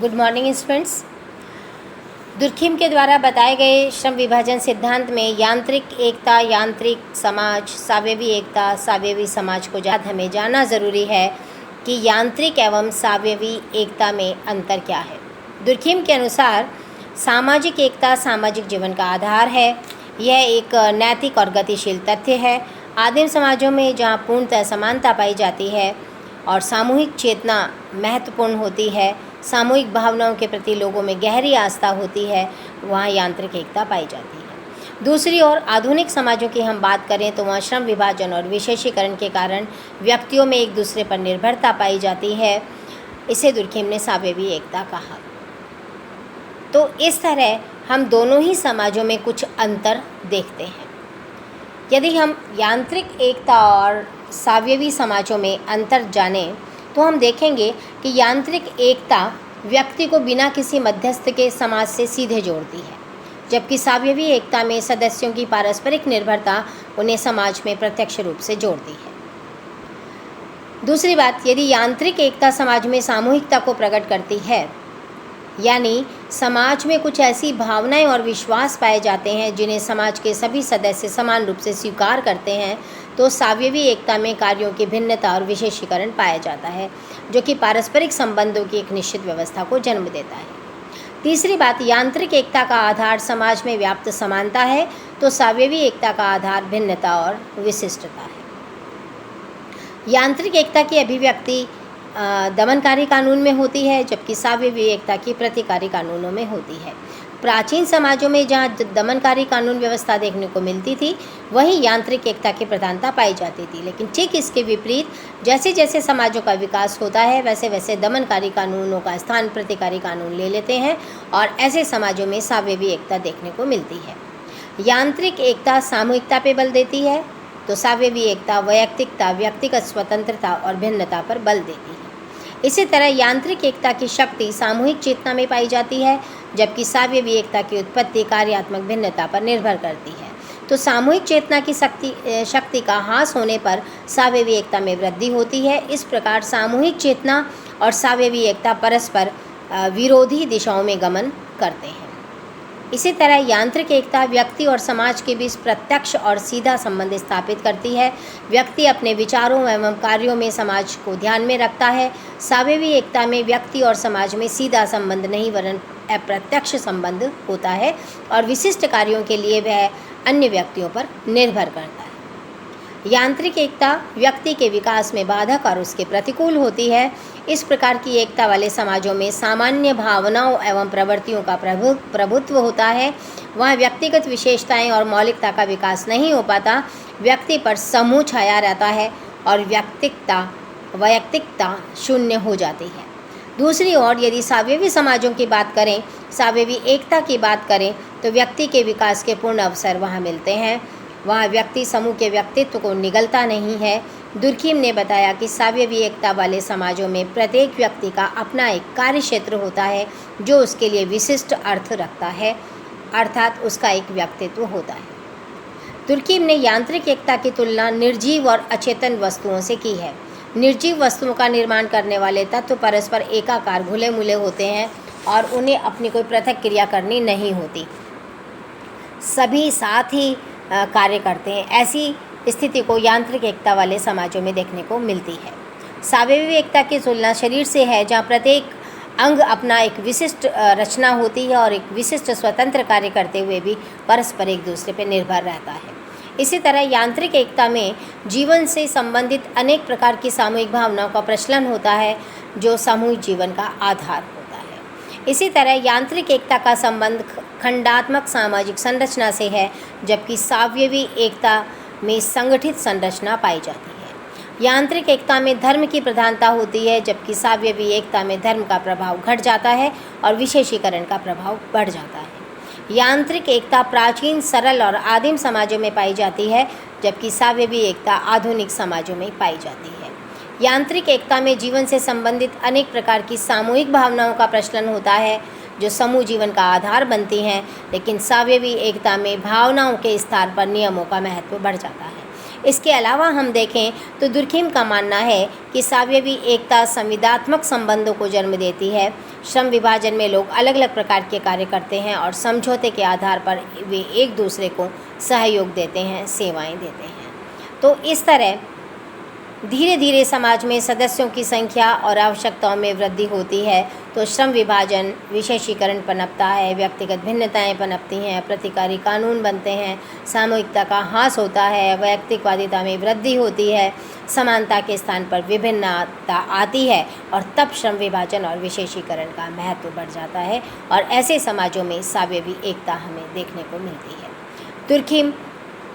Good morning students. Durkheim के द्वारा बताए गए श्रम विभाजन सिद्धांत में यांत्रिक एकता, यांत्रिक समाज, सावयवी एकता, सावयवी समाज को हमें जानना ज़रूरी है कि यांत्रिक एवं सावयवी एकता में अंतर क्या है। दुर्खिम के अनुसार सामाजिक एकता सामाजिक जीवन का आधार है। यह एक नैतिक और गतिशील तथ्य है। आदिम समाजों में जहाँ पूर्णतः समानता पाई जाती है और सामूहिक चेतना महत्वपूर्ण होती है, सामूहिक भावनाओं के प्रति लोगों में गहरी आस्था होती है, वहाँ यांत्रिक एकता पाई जाती है। दूसरी ओर आधुनिक समाजों की हम बात करें तो वहाँ श्रम विभाजन और विशेषीकरण के कारण व्यक्तियों में एक दूसरे पर निर्भरता पाई जाती है। इसे दुर्खिम ने सावयवी एकता कहा। तो इस तरह हम दोनों ही समाजों में कुछ अंतर देखते हैं। यदि हम यांत्रिक एकता और सावयवी समाजों में अंतर जानें तो हम देखेंगे कि यांत्रिक एकता व्यक्ति को बिना किसी मध्यस्थ के समाज से सीधे जोड़ती है, जबकि सावयवी एकता में सदस्यों की पारस्परिक निर्भरता उन्हें समाज में प्रत्यक्ष रूप से जोड़ती है। दूसरी बात, यदि यांत्रिक एकता समाज में सामूहिकता को प्रकट करती है, यानी समाज में कुछ ऐसी भावनाएं और विश्वास पाए जाते हैं जिन्हें समाज के सभी सदस्य समान रूप से स्वीकार करते हैं, तो सावयवी एकता में कार्यों की भिन्नता और विशेषीकरण पाया जाता है, जो कि पारस्परिक संबंधों की एक निश्चित व्यवस्था को जन्म देता है। तीसरी बात, यांत्रिक एकता का आधार समाज में व्याप्त समानता है, तो सावयवी एकता का आधार भिन्नता और विशिष्टता है। यांत्रिक एकता की अभिव्यक्ति दमनकारी कानून में होती है, जबकि सावयवी एकता की प्रतिकारी कानूनों में होती है। प्राचीन समाजों में जहाँ दमनकारी कानून व्यवस्था देखने को मिलती थी, वहीं यांत्रिक एकता की प्रधानता पाई जाती थी। लेकिन ठीक इसके विपरीत जैसे जैसे समाजों का विकास होता है, वैसे वैसे दमनकारी कानूनों का स्थान प्रतिकारी कानून ले लेते हैं और ऐसे समाजों में सावयवी एकता देखने को मिलती है। यांत्रिक एकता सामूहिकता पर बल देती है, तो सावयवी एकता वैयक्तिकता, व्यक्तिगत स्वतंत्रता और भिन्नता पर बल देती है। इसी तरह यांत्रिक एकता की शक्ति सामूहिक चेतना में पाई जाती है, जबकि सावयवी एकता की उत्पत्ति कार्यात्मक भिन्नता पर निर्भर करती है। तो सामूहिक चेतना की शक्ति का ह्रास होने पर सावयवी एकता में वृद्धि होती है। इस प्रकार सामूहिक चेतना और सावयवी एकता परस्पर विरोधी दिशाओं में गमन करते हैं। इसी तरह यांत्रिक एकता व्यक्ति और समाज के बीच प्रत्यक्ष और सीधा संबंध स्थापित करती है। व्यक्ति अपने विचारों एवं कार्यों में समाज को ध्यान में रखता है। सावयवी एकता में व्यक्ति और समाज में सीधा संबंध नहीं वरन अप्रत्यक्ष संबंध होता है और विशिष्ट कार्यों के लिए वह अन्य व्यक्तियों पर निर्भर करता है। यांत्रिक एकता व्यक्ति के विकास में बाधक और उसके प्रतिकूल होती है। इस प्रकार की एकता वाले समाजों में सामान्य भावनाओं एवं प्रवृत्तियों का प्रभुत्व होता है। वहाँ व्यक्तिगत विशेषताएं और मौलिकता का विकास नहीं हो पाता। व्यक्ति पर समूह छाया रहता है और वैयक्तिकता शून्य हो जाती है। दूसरी ओर यदि सावयवी समाजों की बात करें, सावयवी एकता की बात करें, तो व्यक्ति के विकास के पूर्ण अवसर वहाँ मिलते हैं। वहाँ व्यक्ति समूह के व्यक्तित्व को निगलता नहीं है। दुर्खिम ने बताया कि सावयवी एकता वाले समाजों में प्रत्येक व्यक्ति का अपना एक कार्य क्षेत्र होता है जो उसके लिए विशिष्ट अर्थ रखता है, अर्थात उसका एक व्यक्तित्व होता है। दुर्खिम ने यांत्रिक एकता की तुलना निर्जीव और अचेतन वस्तुओं से की है। निर्जीव वस्तुओं का निर्माण करने वाले तत्व परस्पर एकाकार घुले मिले होते हैं और उन्हें अपनी कोई पृथक क्रिया करनी नहीं होती, सभी साथ ही कार्य करते हैं। ऐसी स्थिति को यांत्रिक एकता वाले समाजों में देखने को मिलती है। सावयवी एकता की तुलना शरीर से है, जहाँ प्रत्येक अंग अपना एक विशिष्ट रचना होती है और एक विशिष्ट स्वतंत्र कार्य करते हुए भी परस्पर एक दूसरे पर निर्भर रहता है। इसी तरह यांत्रिक एकता में जीवन से संबंधित अनेक प्रकार की सामूहिक भावनाओं का प्रचलन होता है, जो सामूहिक जीवन का आधार होता है। इसी तरह यांत्रिक एकता का संबंध खंडात्मक सामाजिक संरचना से है, जबकि सावयवी एकता में संगठित संरचना पाई जाती है। यांत्रिक एकता में धर्म की प्रधानता होती है, जबकि सावयवी एकता में धर्म का प्रभाव घट जाता है और विशेषीकरण का प्रभाव बढ़ जाता है। यांत्रिक एकता प्राचीन, सरल और आदिम समाजों में पाई जाती है, जबकि सावयवी एकता आधुनिक समाजों में पाई जाती है। यांत्रिक एकता में जीवन से संबंधित अनेक प्रकार की सामूहिक भावनाओं का प्रचलन होता है, जो समूह जीवन का आधार बनती हैं, लेकिन सावयवी एकता में भावनाओं के स्तर पर नियमों का महत्व बढ़ जाता है। इसके अलावा हम देखें तो दुर्खिम का मानना है कि सावयवी एकता संविदात्मक संबंधों को जन्म देती है। श्रम विभाजन में लोग अलग अलग प्रकार के कार्य करते हैं और समझौते के आधार पर वे एक दूसरे को सहयोग देते हैं, सेवाएं देते हैं। तो इस तरह धीरे धीरे समाज में सदस्यों की संख्या और आवश्यकताओं में वृद्धि होती है तो श्रम विभाजन, विशेषीकरण पनपता है, व्यक्तिगत भिन्नताएं पनपती हैं, प्रतिकारी कानून बनते हैं, सामूहिकता का ह्रास होता है, वैयक्तिकवादिता में वृद्धि होती है, समानता के स्थान पर विभिन्नता आती है और तब श्रम विभाजन और विशेषीकरण का महत्व बढ़ जाता है और ऐसे समाजों में सावयवी एकता हमें देखने को मिलती है। दुर्खिम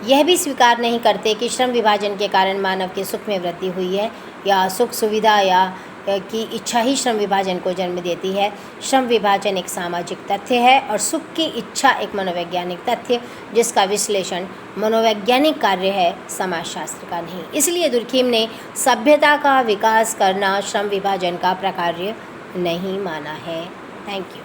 यह भी स्वीकार नहीं करते कि श्रम विभाजन के कारण मानव के सुख में वृद्धि हुई है या सुख सुविधा या की इच्छा ही श्रम विभाजन को जन्म देती है। श्रम विभाजन एक सामाजिक तथ्य है और सुख की इच्छा एक मनोवैज्ञानिक तथ्य जिसका विश्लेषण मनोवैज्ञानिक कार्य है, समाजशास्त्र का नहीं। इसलिए दुर्खिम ने सभ्यता का विकास करना श्रम विभाजन का प्रकार्य नहीं माना है। Thank you.